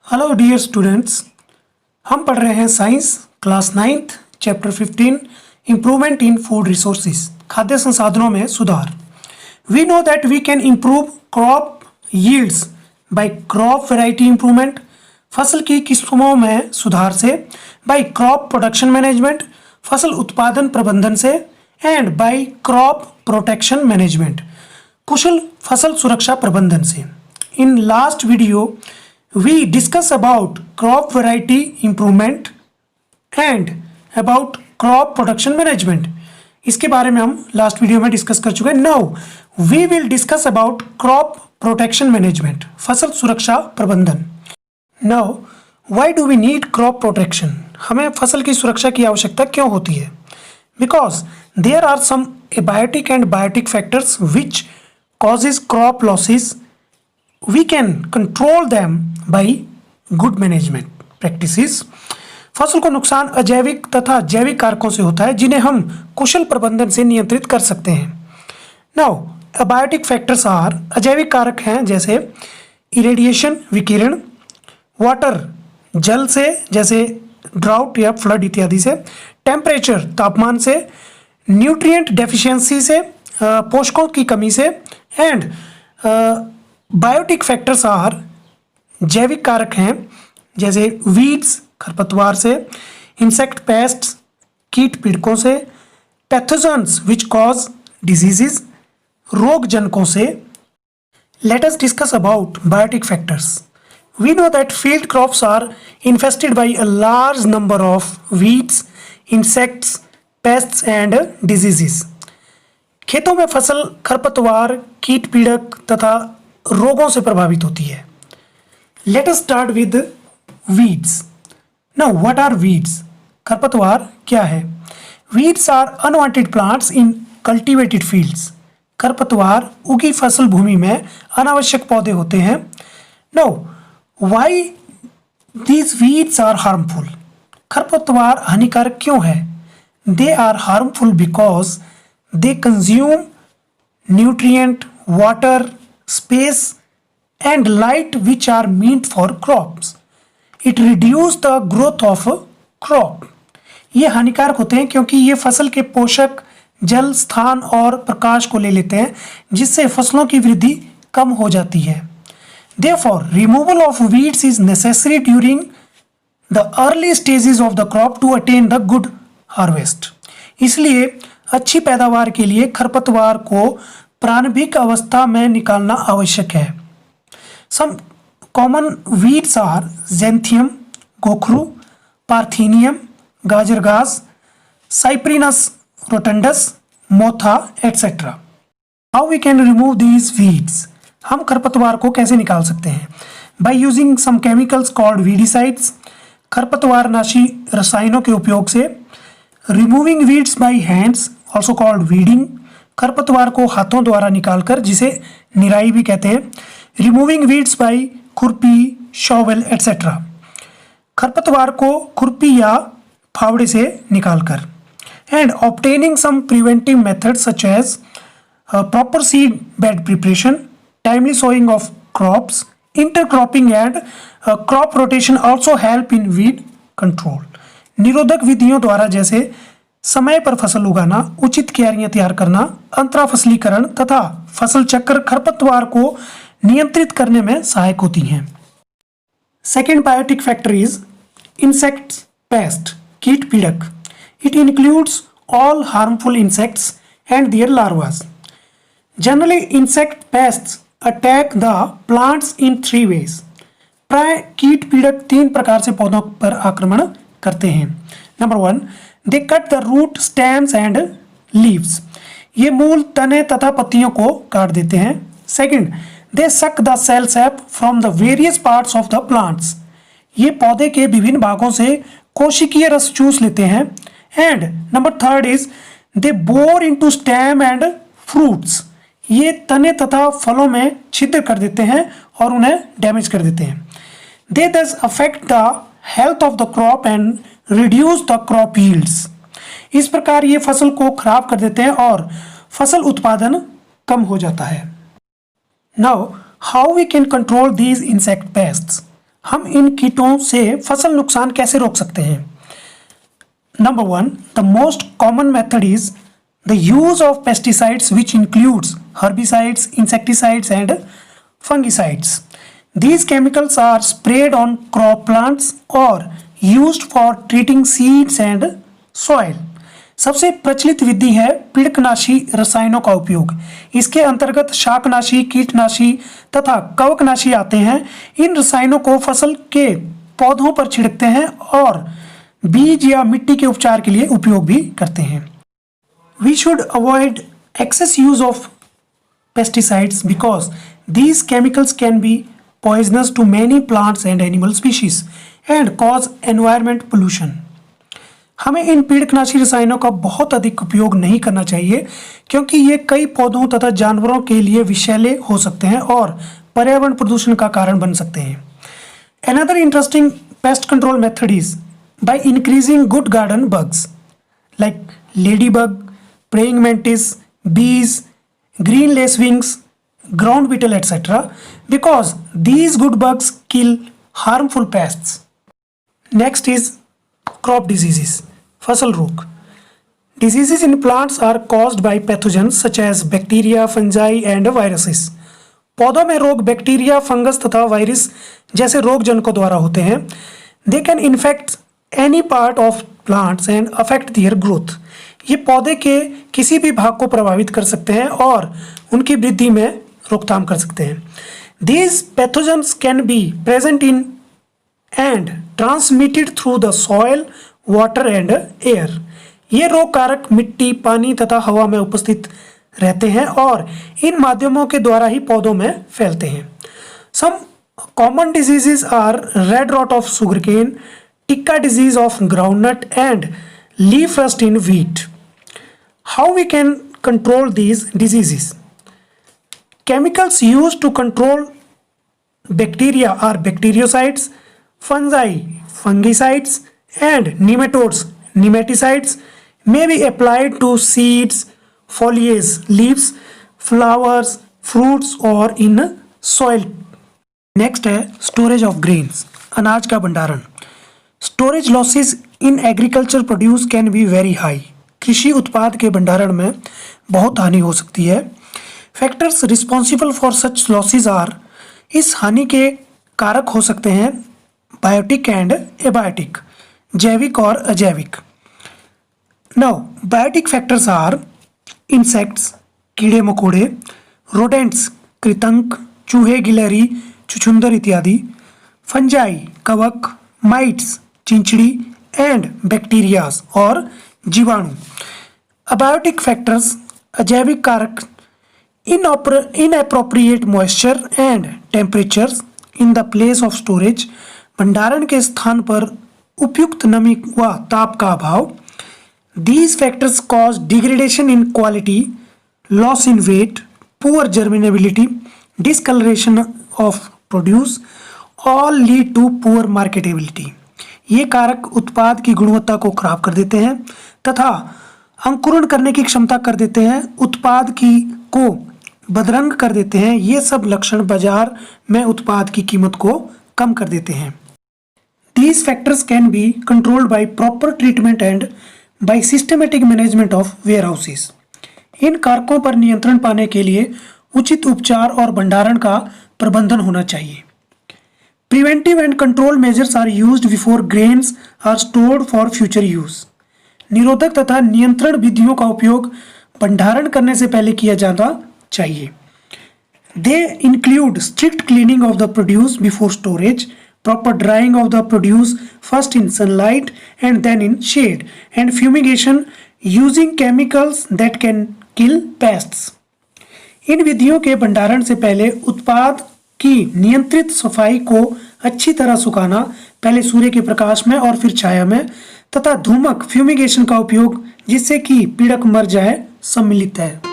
Hello dear students, हम पढ़ रहे हैं science class 9th chapter 15 improvement in food resources, खाद्य संसाधनों में सुधार। We know that we can improve crop yields by crop variety improvement, फसल की किस्मों में सुधार से, बाय क्रॉप प्रोडक्शन मैनेजमेंट, फसल उत्पादन प्रबंधन से, and by crop protection management, कुशल फसल सुरक्षा प्रबंधन से। In last video we discuss about crop variety improvement and about crop production management। इसके बारे में हम लास्ट वीडियो में डिस्कस कर चुके हैं। Now we will discuss about crop protection management, फसल सुरक्षा प्रबंधन। Now why do we need crop protection? हमें फसल की सुरक्षा की आवश्यकता क्यों होती है? Because there are some abiotic and biotic factors which causes crop losses. We can control them by good management practices। फसल को नुकसान अजैविक तथा जैविक कारकों से होता है जिन्हें हम कुशल प्रबंधन से नियंत्रित कर सकते हैं। नाउ अबायोटिक फैक्टर्स आर, अजैविक कारक हैं जैसे इरेडिएशन विकिरण, वाटर जल से जैसे ड्राउट या फ्लड इत्यादि से, टेम्परेचर तापमान से, न्यूट्रिएंट डेफिशिएंसी से पोषकों की कमी से, एंड बायोटिक फैक्टर्स आर, जैविक कारक हैं जैसे वीड्स खरपतवार से, इंसेक्ट पेस्ट्स कीट पीड़कों से, पैथोजन्स विच कॉज डिजीजेस रोग जनकों से। Let us discuss about biotic factors. We know that field crops are infested by a large number of weeds, insects, pests and diseases. खेतों में फसल खरपतवार, कीट पीड़क तथा रोगों से प्रभावित होती है। Let us start with weeds. Now what are weeds? खरपतवार क्या है? Weeds are unwanted plants in cultivated fields. खरपतवार उगी फसल भूमि में अनावश्यक पौधे होते हैं। Now why these weeds are harmful? खरपतवार हानिकारक क्यों है? They are harmful because they consume nutrient, water, space and light which are meant for crops. It reduce the growth of a crop. ये हानिकारक होते हैं क्योंकि ये फसल के पोषक, जल, स्थान और प्रकाश को ले लेते हैं जिससे फसलों की वृद्धि कम हो जाती है। Therefore, removal of weeds is necessary during the early stages of the crop to attain the good harvest. इसलिए अच्छी पैदावार के लिए खरपतवार को प्रारंभिक अवस्था में निकालना आवश्यक है। Some common weeds are xanthium गोखरू, पार्थीनियम गाजर घास, साइप्रिनस रोटंडस, मोथा etcetera. How we can remove these weeds? हम खरपतवार को कैसे निकाल सकते हैं? By using some chemicals called weedicides, खरपतवारनाशी रसायनों के उपयोग से। Removing weeds by hands also called weeding, खरपतवार को हाथों द्वारा निकालकर जिसे निराई भी कहते हैं। रिमूविंग वीड्स बाय खुरपी, शॉवेल एटसेट्रा, खरपतवार को खुरपी या फावड़े से निकालकर। And obtaining some preventive methods such as proper seed bed preparation, timely sowing of crops, intercropping and crop rotation also help in weed control. निरोधक विधियों द्वारा जैसे समय पर फसल उगाना, उचित क्यारियां तैयार करना, अंतरा फसलीकरण तथा फसल चक्र खरपतवार को नियंत्रित करने में सहायक होती हैं। Second biotic factor is insects pest, कीट पीड़क। It includes all harmful insects and their larvas. Generally insect pests attack the plants in 3 ways। प्राय कीट पीड़क 3 प्रकार से पौधों पर आक्रमण करते हैं। Number 1, they cut the root, stems and leaves. ये मूल, तने तथा पत्तियों को काट देते हैं। Second, they suck the cell sap from the various parts of the plants. ये पौधे के विभिन्न भागों से कोशिकीय रस चूस लेते हैं। And number 3 is they bore into stem and fruits. ये तने तथा फलों में छिद्र कर देते हैं और उन्हें डैमेज कर देते हैं। दे दस affect the health of the crop and reduce the crop yields. इस प्रकार ये फसल को खराब कर देते हैं और फसल उत्पादन कम हो जाता है। Now how we can control these insect pests? हम इन कीटों से फसल नुकसान कैसे रोक सकते हैं? Number 1, the most common method is the use of pesticides, which includes herbicides, insecticides, and fungicides. These chemicals are sprayed on crop plants or used for treating seeds and soil. सबसे प्रचलित विधि है पीड़कनाशी रसायनों का उपयोग। इसके अंतर्गत शाकनाशी, कीटनाशी तथा कवकनाशी आते हैं। इन रसायनों को फसल के पौधों पर छिड़कते हैं और बीज या मिट्टी के उपचार के लिए उपयोग भी करते हैं। We should avoid excess use of pesticides because these chemicals can be poisonous to many plants and animal species and cause environment pollution. हमें इन पीड़कनाशी रसायनों का बहुत अधिक उपयोग नहीं करना चाहिए क्योंकि ये कई पौधों तथा जानवरों के लिए विषैले हो सकते हैं और पर्यावरण प्रदूषण का कारण बन सकते हैं। Another interesting pest control method is by increasing good garden bugs like ladybug, praying mantis, bees, green lacewings, ground beetle, etc. because these good bugs kill harmful pests. Next is crop diseases. फसल रोग. Diseases in plants are caused by pathogens such as bacteria, fungi and viruses. पौधों में रोग bacteria, fungus तथा virus जैसे रोग जनकों द्वारा होते हैं। They can infect any part of plants and affect their growth. ये पौधे के किसी भी भाग को प्रभावित कर सकते हैं और उनकी वृद्धि में रोकथाम कर सकते हैं। These pathogens can be present in and transmitted through the soil, water and air. ये रोग कारक मिट्टी, पानी तथा हवा में उपस्थित रहते हैं और इन माध्यमों के द्वारा ही पौधों में फैलते हैं। Some common diseases are red rot of sugarcane, ticca disease of groundnut and leaf rust in wheat. How we can control these diseases? Chemicals used to control bacteria are bactericides, fungi, fungicides, and nematodes, nematicides may be applied to seeds, foliage, leaves, flowers, fruits or in soil. Next है storage of grains, अनाज का भंडारण। Storage losses in agriculture produce can be very high. कृषि उत्पाद के भंडारण में बहुत हानि हो सकती है। Factors responsible for such losses are, इस हानि के कारक हो सकते हैं बायोटिक एंड एबायोटिक, जैविक और अजैविक। Now biotic factors are insects, कीड़े मकोड़े, रोडेंट्स, कृंतक, चूहे, गिलहरी, छुछुंदर इत्यादि, फंजाई, कवक, माइट्स, चिंचड़ी एंड बैक्टीरियाज और जीवाणु। अबायोटिक फैक्टर्स, अजैविक कारक, inappropriate moisture and temperatures in the place of storage, भंडारण के स्थान पर उपयुक्त नमी व ताप का अभाव। These factors cause degradation in quality, loss in weight, poor germinability, discoloration of produce, all lead to poor marketability. ये कारक उत्पाद की गुणवत्ता को खराब कर देते हैं तथा अंकुरण करने की क्षमता कर देते हैं, उत्पाद की को बदरंग कर देते हैं। ये सब लक्षण बाजार में उत्पाद की कीमत को कम कर देते हैं। These factors can be controlled by proper treatment and by systematic management of warehouses. इन कारकों पर नियंत्रण पाने के लिए उचित उपचार और भंडारण का प्रबंधन होना चाहिए। Preventive and control measures are used before grains are stored for future use. निरोधक तथा नियंत्रण विधियों का उपयोग भंडारण करने से पहले किया जाना चाहिए। They include strict cleaning of the produce before storage, proper drying of the produce first in sunlight and then in shade, and fumigation using chemicals that can kill pests. इन विधियों के भंडारण से पहले उत्पाद की नियंत्रित सफाई को अच्छी तरह सुखाना, पहले सूर्य के प्रकाश में और फिर छाया में, तथा धूमक फ्यूमिगेशन का उपयोग जिससे कि पीड़क मर जाए, सम्मिलित है।